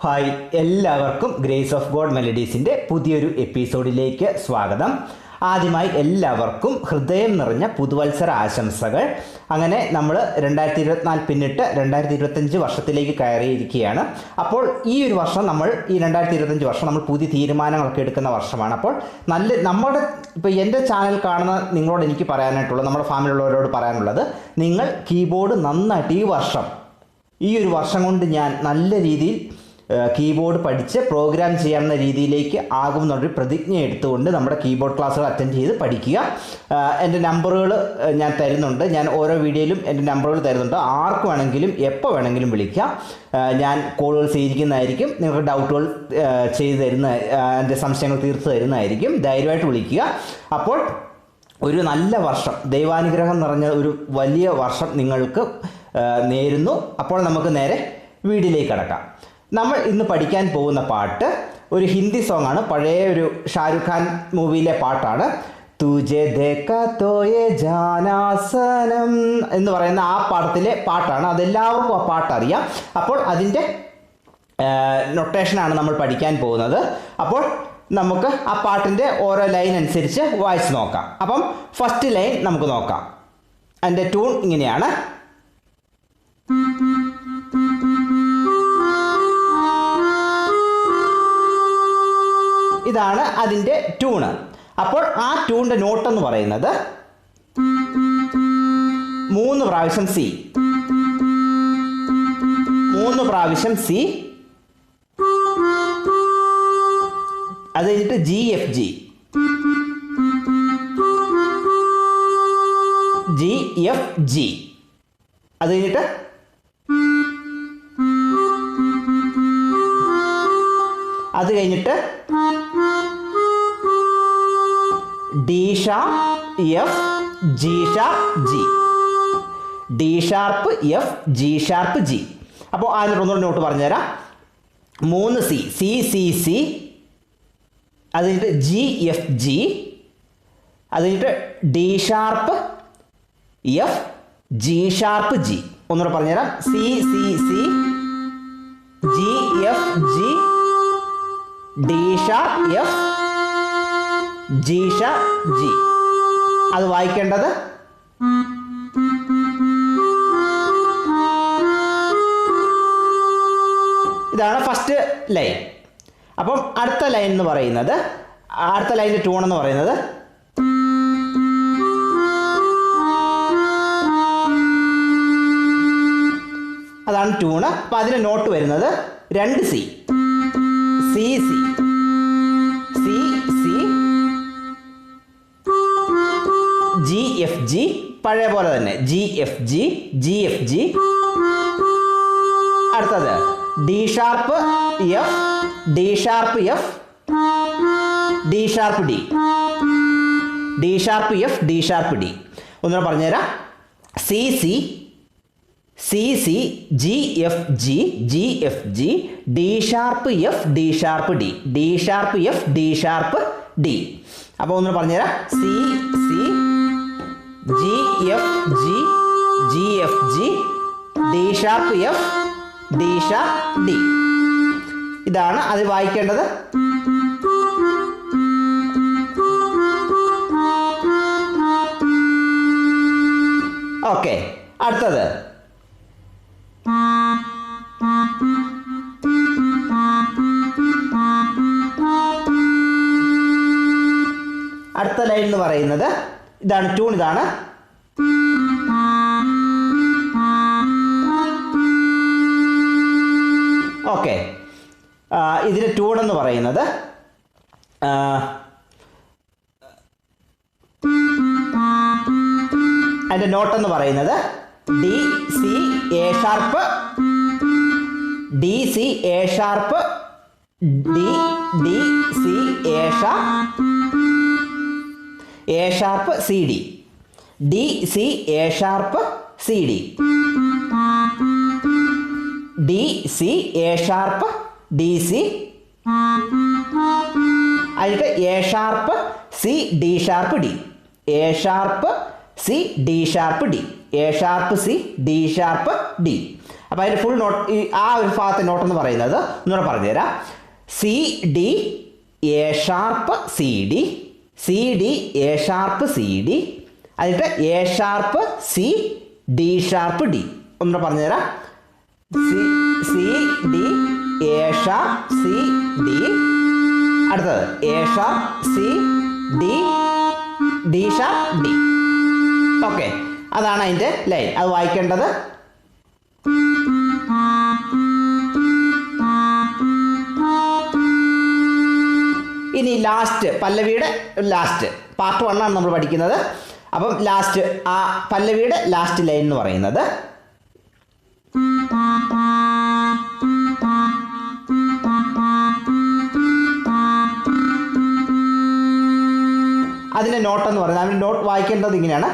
Hi, എല്ലാവർക്കും grace of God മെലഡീസിൻ്റെ പുതിയൊരു എപ്പിസോഡിലേക്ക് സ്വാഗതം. ആദ്യമായി എല്ലാവർക്കും ഹൃദയം നിറഞ്ഞ പുതുവത്സര ആശംസകൾ. അങ്ങനെ നമ്മൾ 2024 പിന്നിട്ട് 2025 വർഷത്തിലേക്ക് കയറിയിരിക്കുകയാണ്. അപ്പോൾ ഈ ഒരു വർഷം ഈ 2025 വർഷം നമ്മൾ പുതിയ തീരുമാനങ്ങളൊക്കെ എടുക്കുന്ന വർഷമാണ്. അപ്പോൾ ഇപ്പോൾ എൻ്റെ ചാനൽ കാണുന്ന നിങ്ങളോട് എനിക്ക് പറയാനായിട്ടുള്ളത്, നമ്മുടെ ഫാമിലിയുള്ളവരോട് പറയാനുള്ളത്, നിങ്ങൾ കീബോർഡ് നന്നായിട്ട് ഈ ഒരു വർഷം കൊണ്ട് ഞാൻ നല്ല രീതിയിൽ കീബോർഡ് പഠിച്ച് പ്രോഗ്രാം ചെയ്യാവുന്ന രീതിയിലേക്ക് ആകുമെന്നൊരു പ്രതിജ്ഞ എടുത്തുകൊണ്ട് നമ്മുടെ കീബോർഡ് ക്ലാസ്സുകൾ അറ്റൻഡ് ചെയ്ത് പഠിക്കുക. എൻ്റെ നമ്പറുകൾ ഞാൻ തരുന്നുണ്ട്. ഞാൻ ഓരോ വീഡിയോയിലും എൻ്റെ നമ്പറുകൾ തരുന്നുണ്ട്. ആർക്ക് വേണമെങ്കിലും എപ്പോൾ വേണമെങ്കിലും വിളിക്കാം. ഞാൻ കോളുകൾ സ്വീകരിക്കുന്നതായിരിക്കും. നിങ്ങൾക്ക് ഡൗട്ടുകൾ ചെയ്തു എൻ്റെ സംശയങ്ങൾ തീർത്തു തരുന്നതായിരിക്കും. ധൈര്യമായിട്ട് വിളിക്കുക. അപ്പോൾ ഒരു നല്ല വർഷം, ദൈവാനുഗ്രഹം നിറഞ്ഞ ഒരു വലിയ വർഷം നിങ്ങൾക്ക് നേരുന്നു. അപ്പോൾ നമുക്ക് നേരെ വീഡിയോയിലേക്ക് കടക്കാം. നമ്മൾ ഇന്ന് പഠിക്കാൻ പോകുന്ന പാട്ട് ഒരു ഹിന്ദി സോങ് ആണ്. പഴയ ഒരു ഷാരൂഖ് ഖാൻ മൂവിയിലെ പാട്ടാണ്. തുജെ ദേഖാ തോ യേ ജാനാസനം എന്ന് പറയുന്ന ആ പാഠത്തിലെ പാട്ടാണ്. അതെല്ലാവർക്കും ആ പാട്ട് അറിയാം. അപ്പോൾ അതിൻ്റെ നൊട്ടേഷനാണ് നമ്മൾ പഠിക്കാൻ പോകുന്നത്. അപ്പോൾ നമുക്ക് ആ പാട്ടിൻ്റെ ഓരോ ലൈൻ അനുസരിച്ച് വായിച്ച് നോക്കാം. അപ്പം ഫസ്റ്റ് ലൈൻ നമുക്ക് നോക്കാം. അതിൻ്റെ ട്യൂൺ ഇങ്ങനെയാണ്. ഇതാണ് അതിൻ്റെ ട്യൂണ്. അപ്പോൾ ആ ട്യൂണിൻ്റെ നോട്ട് എന്ന് പറയുന്നത് 3 പ്രാവശ്യം സി, 3 പ്രാവശ്യം സി, അത് കഴിഞ്ഞിട്ട് G F G, G F G, അത് കഴിഞ്ഞിട്ട് D sharp F G sharp G, D sharp F G sharp G. അപ്പോൾ അതിനൊരു ഒന്നുകൂടെ നോട്ട് പറഞ്ഞുതരാം. 3 സി, സി സി സി, അത് കഴിഞ്ഞിട്ട് ജി എഫ് ജി, അത് കഴിഞ്ഞിട്ട് D sharp F G sharp G. ഒന്നുകൂടെ പറഞ്ഞുതരാം. C C C, G F G, D sharp F G sharp G. അത് വായിക്കേണ്ടത് ഇതാണ് ഫസ്റ്റ് ലൈൻ. അപ്പം അടുത്ത ലൈൻ എന്ന് പറയുന്നത്, അടുത്ത ലൈനിൻ്റെ ട്യൂൺ എന്ന് പറയുന്നത് അതാണ് ട്യൂണ്. അപ്പം അതിന് നോട്ട് വരുന്നത് 2 C, C C, C C, G F G, പഴയ പോലെ തന്നെ G F G, G F G. അടുത്തത് D sharp F, D sharp F, D sharp D, D sharp F, D sharp D. ഒന്നുകൂടെ പറഞ്ഞുതരാം. C C, C C, G F G, G F G, D sharp F, D sharp D, D sharp F, D sharp D. അപ്പോൾ ഒന്ന് പറഞ്ഞുതരാം. C C, G F G, G F G, D sharp F, D sharp D. ഇതാണ് അത് വായിക്കേണ്ടത്. Okay, അടുത്തത് അടുത്ത line എന്ന് പറയുന്നത് ഇതാണ്. ട്യൂൺ ഇതാണ്. ഓക്കെ, ഇതിൻ്റെ ട്യൂൺ എന്ന് പറയുന്നത് അതിൻ്റെ നോട്ട് എന്ന് പറയുന്നത് D C A sharp, D C A sharp, D D C A sharp, A sharp C D, D C A sharp C D, D C A sharp D C, അതിട്ട് A sharp C D sharp D, A sharp C D sharp D, A sharp C D sharp D. അപ്പോൾ അതിൻ്റെ full note ഈ ആ ഒരു ഭാഗത്തെ not എന്ന് പറയുന്നത് ഒന്നുകൂടെ പറഞ്ഞുതരാം. C D A sharp C D, C D A sharp C D, അതിട്ട് A sharp C D sharp D. ഒന്നുകൂടെ പറഞ്ഞുതരാം. C D A sharp C D, അടുത്തത് A sharp C D D sharp D. Okay, അതാണ് അതിൻ്റെ line. അത് വായിക്കേണ്ടത്. ഇനി last പല്ലവിയുടെ last part 1 ആണ് നമ്മൾ പഠിക്കുന്നത്. അപ്പം ലാസ്റ്റ് ആ പല്ലവിയുടെ ലാസ്റ്റ് ലൈൻ എന്ന് പറയുന്നത് അതിൻ്റെ നോട്ട് എന്ന് പറയുന്നത്, അതിൻ്റെ നോട്ട് വായിക്കേണ്ടത് ഇങ്ങനെയാണ്.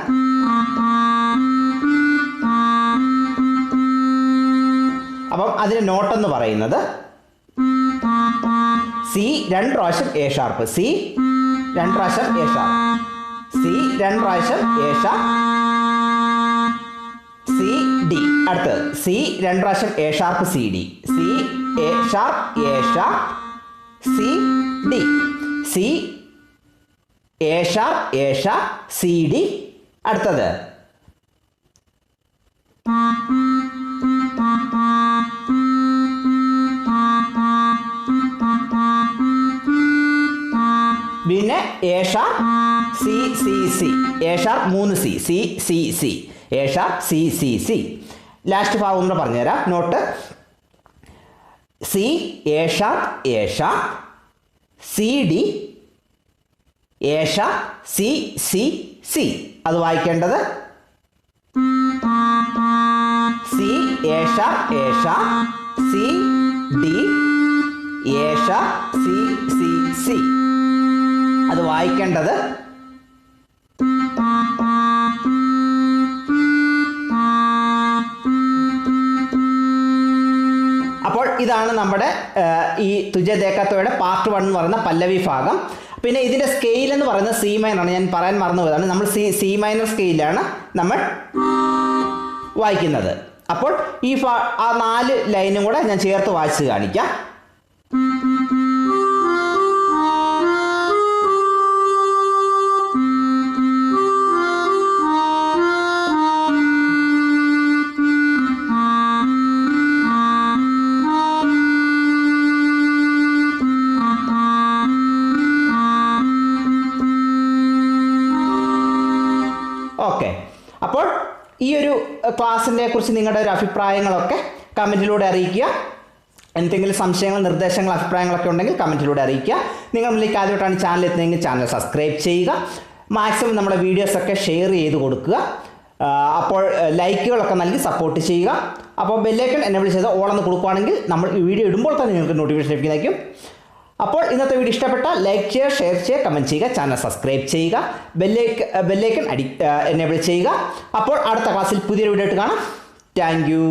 അപ്പം അതിൻ്റെ നോട്ട് എന്ന് പറയുന്നത് സി 2 പ്രാവശ്യം എ ഷാർപ്പ്, സി 2 പ്രാവശ്യം എ ഷാർപ്പ്, സി 2 പ്രാവശ്യം എ ഷാർപ്പ്, സി ഡി. അടുത്തത് സി 2 പ്രാവശ്യം A sharp C D, C A sharp C D, C A sharp C D. അടുത്തത് പിന്നെ A sharp C C C, A sharp 3 C, C C C, A sharp C C C. Last ഭാഗം കൂടെ പറഞ്ഞുതരാം. Note C A sharp C D A sharp C C C. അത് വായിക്കേണ്ടത് C A sharp C D A sharp C C C. അത് വായിക്കേണ്ടത് അപ്പോൾ ഇതാണ് നമ്മുടെ ഈ തുജെ ദേക്കാത്തോയുടെ പാർട്ട് 1 എന്ന് പറയുന്ന പല്ലവി ഭാഗം. പിന്നെ ഇതിൻ്റെ സ്കെയിൽ എന്ന് പറയുന്നത് സി മൈനറാണ്. ഞാൻ പറയാൻ മറന്നുപോയതാണ്. നമ്മൾ സി മൈനർ സ്കെയിലാണ് നമ്മൾ വായിക്കുന്നത്. അപ്പോൾ ഈ ആ 4 ലൈനും കൂടെ ഞാൻ ചേർത്ത് വായിച്ച് കാണിക്കാം. ഓക്കെ, അപ്പോൾ ഈ ഒരു ക്ലാസ്സിനെ കുറിച്ച് നിങ്ങളുടെ ഒരു അഭിപ്രായങ്ങളൊക്കെ കമൻറ്റിലൂടെ അറിയിക്കുക. എന്തെങ്കിലും സംശയങ്ങൾ, നിർദ്ദേശങ്ങൾ, അഭിപ്രായങ്ങളൊക്കെ ഉണ്ടെങ്കിൽ കമൻറ്റിലൂടെ അറിയിക്കുക. നിങ്ങളിലേക്ക് ആദ്യമായിട്ടാണ് ചാനൽ എത്തുന്നതെങ്കിൽ ചാനൽ സബ്സ്ക്രൈബ് ചെയ്യുക. മാക്സിമം നമ്മുടെ വീഡിയോസൊക്കെ ഷെയർ ചെയ്ത് കൊടുക്കുക. അപ്പോൾ ലൈക്കുകളൊക്കെ നൽകി സപ്പോർട്ട് ചെയ്യുക. അപ്പോൾ ബെല്ലൈക്കൺ എനേബിൾ ചെയ്ത് ഓളെന്ന് കൊടുക്കുകയാണെങ്കിൽ നമ്മൾ ഈ വീഡിയോ ഇടുമ്പോൾ തന്നെ നിങ്ങൾക്ക് നോട്ടിഫിക്കേഷൻ ലഭിക്കുന്നതായിരിക്കും. അപ്പോൾ ഇന്നത്തെ വീഡിയോ ഇഷ്ടപ്പെട്ടാൽ ലൈക്ക് ചെയ്യുക, ഷെയർ ചെയ്യുക, കമൻറ്റ് ചെയ്യുക, ചാനൽ സബ്സ്ക്രൈബ് ചെയ്യുക, ബെല്ലൈക്കൺ എനേബിൾ ചെയ്യുക. അപ്പോൾ അടുത്ത ക്ലാസ്സിൽ പുതിയൊരു വീഡിയോ ആയിട്ട് കാണാം. Thank you.